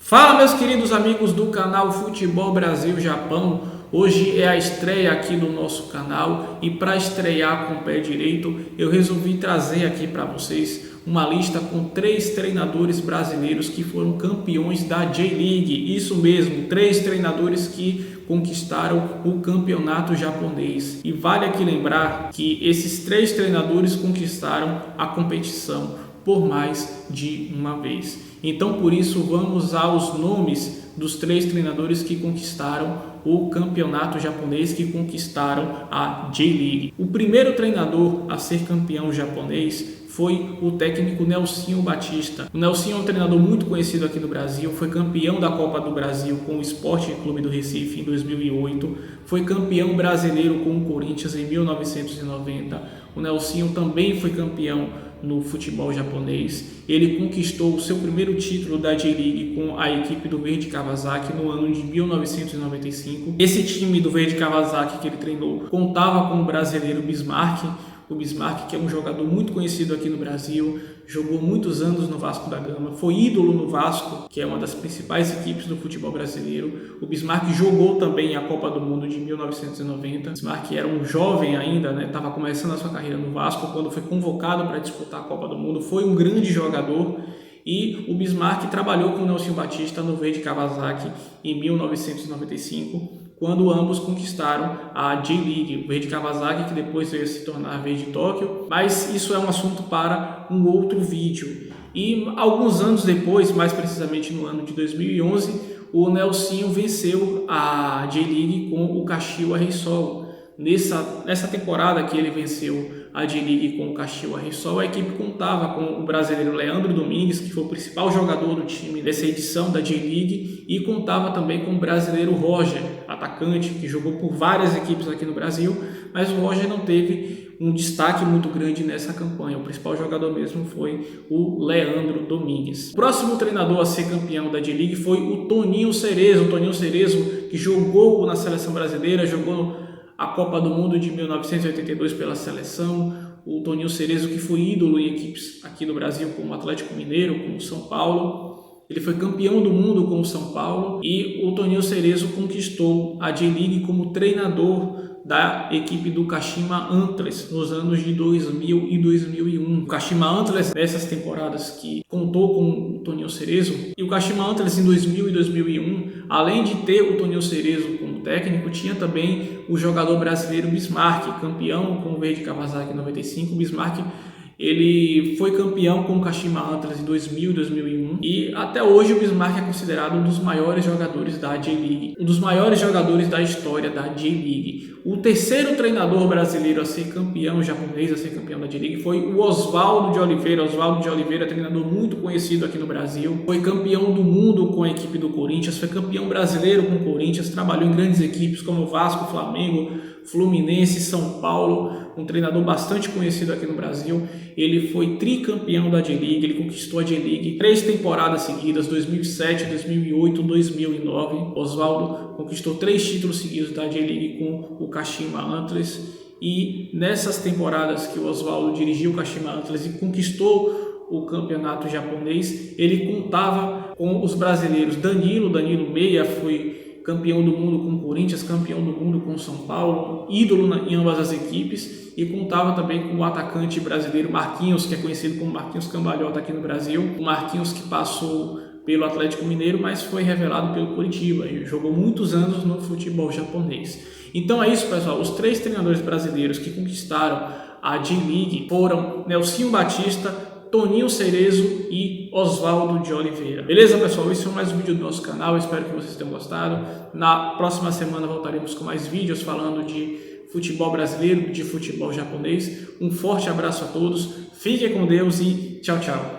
Fala, meus queridos amigos do canal Futebol Brasil Japão. Hoje é a estreia aqui do nosso canal e para estrear com o pé direito eu resolvi trazer aqui para vocês uma lista com 3 treinadores brasileiros que foram campeões da J-League. Isso mesmo, 3 treinadores que conquistaram o campeonato japonês. E vale aqui lembrar que esses 3 treinadores conquistaram a competição por mais de uma vez. Então, por isso, vamos aos nomes dos 3 treinadores que conquistaram o campeonato japonês, que conquistaram a J-League. O primeiro treinador a ser campeão japonês foi o técnico Nelsinho Batista. O Nelsinho é um treinador muito conhecido aqui no Brasil, foi campeão da Copa do Brasil com o Sport Clube do Recife em 2008, foi campeão brasileiro com o Corinthians em 1990. O Nelsinho também foi campeão no futebol japonês. Ele conquistou o seu primeiro título da J-League com a equipe do Verde Kawasaki no ano de 1995. Esse time do Verde Kawasaki que ele treinou contava com o brasileiro Bismarck. O Bismarck, que é um jogador muito conhecido aqui no Brasil, jogou muitos anos no Vasco da Gama, foi ídolo no Vasco, que é uma das principais equipes do futebol brasileiro. O Bismarck jogou também a Copa do Mundo de 1990. O Bismarck era um jovem ainda, estava começando a sua carreira no Vasco quando foi convocado para disputar a Copa do Mundo. Foi um grande jogador. E o Bismarck trabalhou com o Nelsinho Batista no Verde Kawasaki em 1995, quando ambos conquistaram a J-League, o Verde Kawasaki, que depois veio se tornar Verde Tóquio, mas isso é um assunto para um outro vídeo. E alguns anos depois, mais precisamente no ano de 2011, o Nelsinho venceu a J-League com o Kashiwa Reysol. Nessa temporada que ele venceu a J-League com o Kashiwa Reysol, a equipe contava com o brasileiro Leandro Domingues, que foi o principal jogador do time dessa edição da J-League, e contava também com o brasileiro Roger, atacante, que jogou por várias equipes aqui no Brasil, mas o Roger não teve um destaque muito grande nessa campanha. O principal jogador mesmo foi o Leandro Domingues. O próximo treinador a ser campeão da J-League foi o Toninho Cerezo. O Toninho Cerezo, que jogou na seleção brasileira, jogou a Copa do Mundo de 1982 pela seleção. O Toninho Cerezo, que foi ídolo em equipes aqui no Brasil, como o Atlético Mineiro, como o São Paulo. Ele foi campeão do mundo com o São Paulo. E o Toninho Cerezo conquistou a J-League como treinador da equipe do Kashima Antlers nos anos de 2000 e 2001. O Kashima Antlers, nessas temporadas que contou com o Toninho Cerezo, e o Kashima Antlers em 2000 e 2001, além de ter o Toninho Cerezo como técnico, tinha também o jogador brasileiro Bismarck, campeão com o Verde Kawasaki em 95. O Bismarck, ele foi campeão com o Kashima Antlers em 2000 e 2001 e até hoje o Bismarck é considerado um dos maiores jogadores da J-League, um dos maiores jogadores da história da J-League. O terceiro treinador brasileiro a ser campeão japonês, a ser campeão da J-League, foi o Oswaldo de Oliveira. Oswaldo de Oliveira, treinador muito conhecido aqui no Brasil, foi campeão do mundo com a equipe do Corinthians, foi campeão brasileiro com o Corinthians, trabalhou em grandes equipes como Vasco, Flamengo, Fluminense, São Paulo, um treinador bastante conhecido aqui no Brasil. Ele foi tricampeão da J-League, ele conquistou a J-League 3 temporadas seguidas, 2007, 2008, 2009. Oswaldo conquistou 3 títulos seguidos da J-League com o Kashima Antlers. E nessas temporadas que o Oswaldo dirigiu o Kashima Antlers e conquistou o campeonato japonês, ele contava com os brasileiros Danilo Meia, foi campeão do mundo com o Corinthians, campeão do mundo com o São Paulo, ídolo em ambas as equipes, e contava também com o atacante brasileiro Marquinhos, que é conhecido como Marquinhos Cambalhota aqui no Brasil. O Marquinhos, que passou pelo Atlético Mineiro, mas foi revelado pelo Coritiba e jogou muitos anos no futebol japonês. Então é isso, pessoal. Os 3 treinadores brasileiros que conquistaram a J-League foram Nelsinho Batista, Toninho Cerezo e Oswaldo de Oliveira. Beleza, pessoal? Esse foi mais um vídeo do nosso canal. Eu espero que vocês tenham gostado. Na próxima semana voltaremos com mais vídeos falando de futebol brasileiro, de futebol japonês. Um forte abraço a todos. Fiquem com Deus e tchau, tchau.